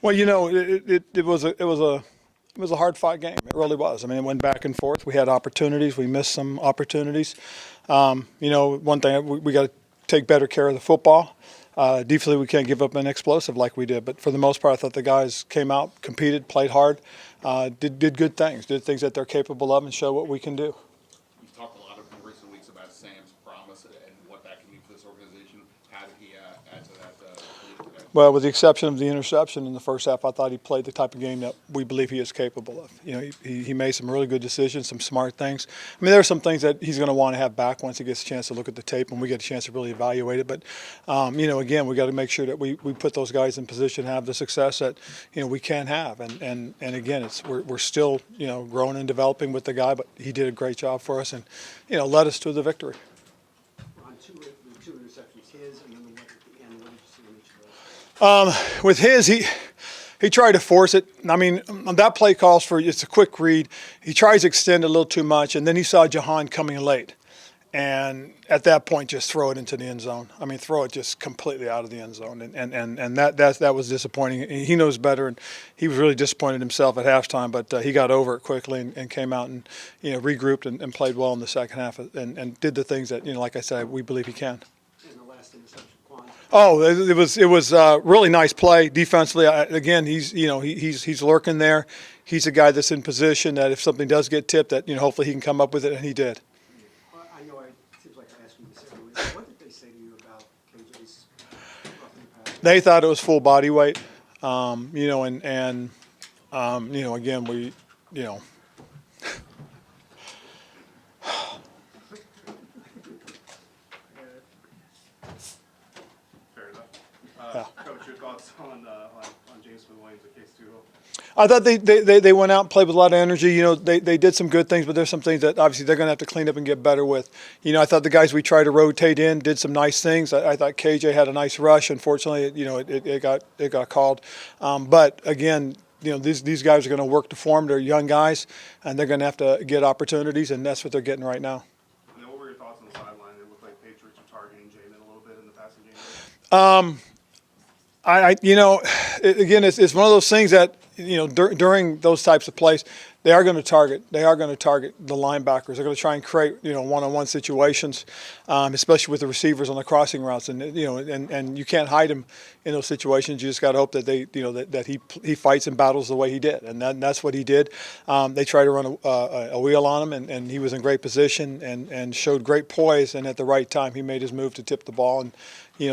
Well, it was a hard fought game. It really was. I mean, it went back and forth. We had opportunities. We missed some opportunities. One thing we got to take better care of the football. Defensively, we can't give up an explosive like we did. But for the most part, I thought the guys came out, competed, played hard, did good things, did things that they're capable of, and show what we can do. You've talked a lot in recent weeks about Sam's promise and what that can mean for this organization. How did he add to that today? Well, with the exception of the interception in the first half, I thought he played the type of game that we believe he is capable of. He made some really good decisions, some smart things. I mean, there are some things that he's going to want to have back once he gets a chance to look at the tape and we get a chance to really evaluate it. But, again, we got to make sure that we put those guys in position to have the success that, we can have. And again, we're still, growing and developing with the guy, but he did a great job for us and, led us to the victory. Ron, the two interceptions, his and then the one at the end. What did you see in each of those? With his, he tried to force it. I mean, that play calls for it's a quick read. He tries to extend a little too much, and then he saw Jahan coming late. And at that point, just throw it into the end zone. I mean, throw it just completely out of the end zone. And that was disappointing. He knows better, and he was really disappointed himself at halftime, but he got over it quickly and came out and, regrouped and played well in the second half and did the things that, like I said, we believe he can. And the last interception, Quan. Oh, it was really nice play defensively. Again, he's lurking there. He's a guy that's in position that if something does get tipped, that hopefully he can come up with it, and he did. I know it seems like I asked you this every week. What did they say to you about KJ's roughing the passer? They thought it was full body weight, again Fair enough. Coach, your thoughts on James Williams at Case 2? I thought they went out and played with a lot of energy. They did some good things, but there's some things that obviously they're going to have to clean up and get better with. I thought the guys we tried to rotate in did some nice things. I thought KJ had a nice rush. Unfortunately, it got called. But again, these guys are going to work to form. They're young guys, and they're going to have to get opportunities, and that's what they're getting right now. And then what were your thoughts on the sideline? It looked like Patriots were targeting Jamin a little bit in the passing game. Again, it's one of those things that during those types of plays, they are going to target the linebackers. They're going to try and create one-on-one situations, especially with the receivers on the crossing routes, and you can't hide him in those situations. You just got to hope that that he fights and battles the way he did, and that's what he did. They tried to run a wheel on him, and he was in great position and showed great poise, and at the right time he made his move to tip the ball, and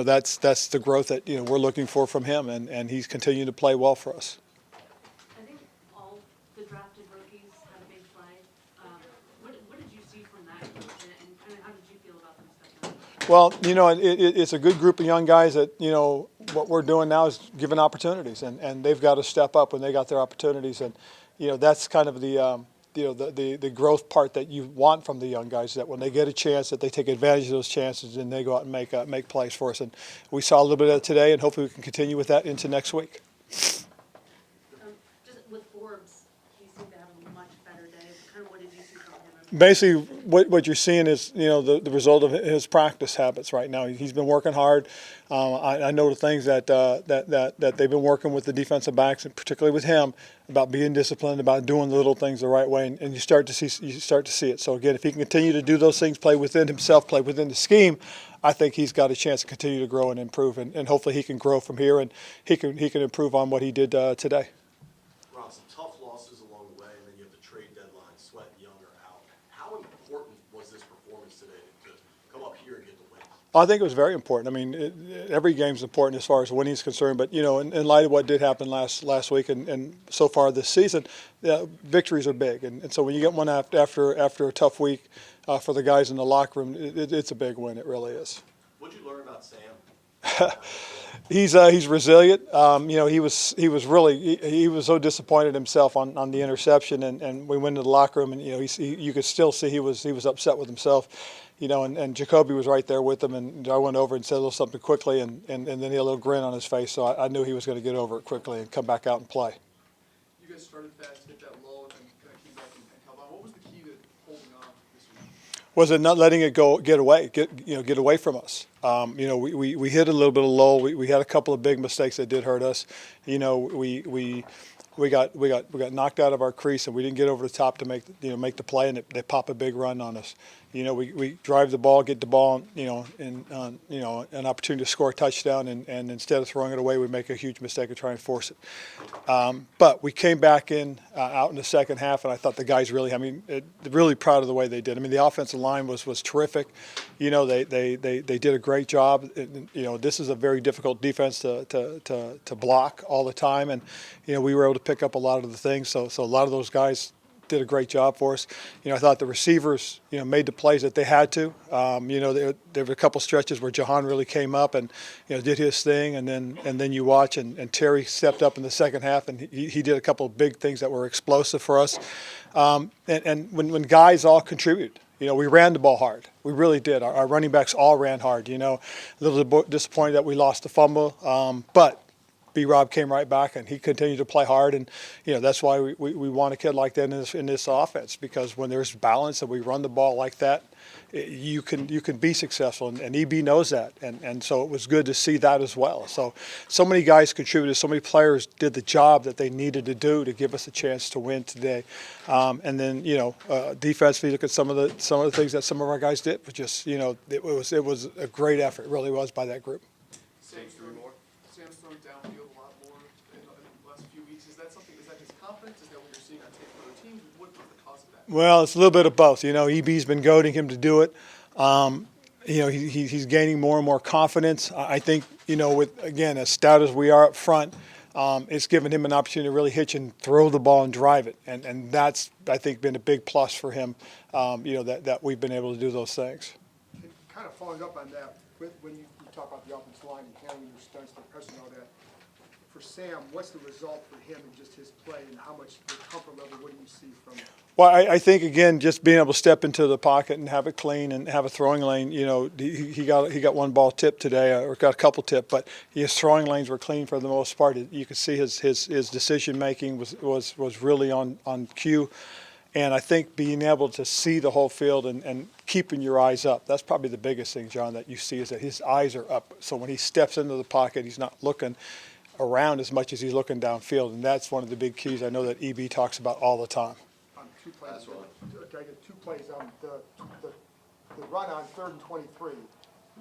that's the growth that we're looking for from him, and he's continuing to play well for us. I think all the drafted rookies had a big play. What did you see from that group, and kind of how did you feel about them stepping up? Well, it's a good group of young guys that, what we're doing now is giving opportunities, and they've got to step up when they got their opportunities, and that's kind of the growth part that you want from the young guys, that when they get a chance that they take advantage of those chances and they go out and make plays for us. And we saw a little bit of that today, and hopefully we can continue with that into next week. Just with Forbes, he seemed to have a much better day. Kind of what did you see from him? Basically, what you're seeing is the result of his practice habits right now. He's been working hard. I know the things that they've been working with the defensive backs, and particularly with him, about being disciplined, about doing the little things the right way, and you start to see it. So again, if he can continue to do those things, play within himself, play within the scheme, I think he's got a chance to continue to grow and improve, and hopefully he can grow from here, and he can improve on what he did today. Ron, some tough losses along the way, and then you have the trade deadline. Sweat and Young are out. How important was this performance today to come up here and get the win? I think it was very important. I mean, every game's important as far as winning is concerned, but in light of what did happen last week and so far this season, victories are big, and so when you get one after a tough week for the guys in the locker room, it's a big win. It really is. What did you learn about Sam? He's resilient. He was so disappointed himself on the interception, and we went into the locker room, and you could still see he was upset with himself. And Jacoby was right there with him, and I went over and said a little something quickly, and then he had a little grin on his face, so I knew he was going to get over it quickly and come back out and play. You guys started fast, hit that low, and then kind of came back and held on. What was the key to holding on this week? Was it not letting it get away from us? We hit a little bit of lull. We had a couple of big mistakes that did hurt us. We got knocked out of our crease, and we didn't get over the top to make the play, and they pop a big run on us. We drive the ball, get the ball, and an opportunity to score a touchdown, and instead of throwing it away, we make a huge mistake and try and force it. But we came back out in the second half, and I thought the guys really proud of the way they did. I mean, the offensive line was terrific. They did a great job. This is a very difficult defense to block all the time, and we were able to pick up a lot of the things. So a lot of those guys did a great job for us. I thought the receivers, made the plays that they had to. There were a couple stretches where Jahan really came up and, did his thing, and then you watch and Terry stepped up in the second half, and he did a couple of big things that were explosive for us. And when guys all contribute, we ran the ball hard. We really did. Our running backs all ran hard. A little disappointed that we lost the fumble, but B-Rob came right back, and he continued to play hard, and that's why we want a kid like that in this offense, because when there's balance and we run the ball like that, you can be successful, and EB knows that, and so it was good to see that as well. So many guys contributed, so many players did the job that they needed to do to give us a chance to win today, and then defensively, look at some of the things that some of our guys did, but just it was a great effort, it really was, by that group. Sam's throwing downfield a lot more in the last few weeks. Is that his confidence? Is that what you're seeing on tape from other teams? What's the cause of that? Well, it's a little bit of both. EB's been goading him to do it. He's gaining more and more confidence. I think, again, as stout as we are up front, it's given him an opportunity to really hitch and throw the ball and drive it. And that's, I think, been a big plus for him, that we've been able to do those things. And kind of following up on that, when you talk about the offensive line and handling your stunts, the press and all that, for Sam, what's the result for him in just his play, and how much the comfort level, what do you see from him? Well, I think, again, just being able to step into the pocket and have it clean and have a throwing lane, he got one ball tipped today, or got a couple tipped, but his throwing lanes were clean for the most part. You could see his decision making was really on cue. And I think being able to see the whole field and keeping your eyes up, that's probably the biggest thing, John, that you see, is that his eyes are up. So when he steps into the pocket, he's not looking around as much as he's looking downfield. And that's one of the big keys I know that EB talks about all the time. Two plays. I get 2 plays. The run on 3rd and 23.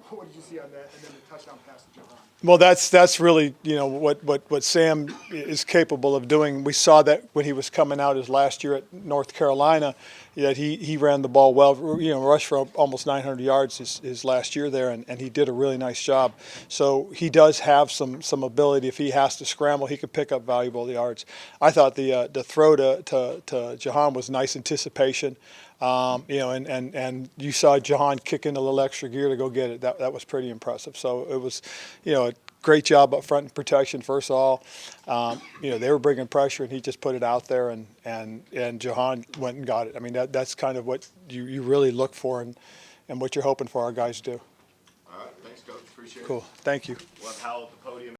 What did you see on that? And then the touchdown pass to Jahan. Well, that's really what Sam is capable of doing. We saw that when he was coming out his last year at North Carolina, that he ran the ball well. Rushed for almost 900 yards his last year there, and he did a really nice job. So he does have some ability. If he has to scramble, he can pick up valuable yards. I thought the throw to Jahan was nice anticipation. And you saw Jahan kick in a little extra gear to go get it. That was pretty impressive. So it was, a great job up front in protection. First of all, they were bringing pressure, and he just put it out there, and Jahan went and got it. I mean, that's kind of what you really look for, and what you're hoping for our guys to do. All right, thanks, Coach. Appreciate it. Cool. Thank you. We'll have Howell at the podium.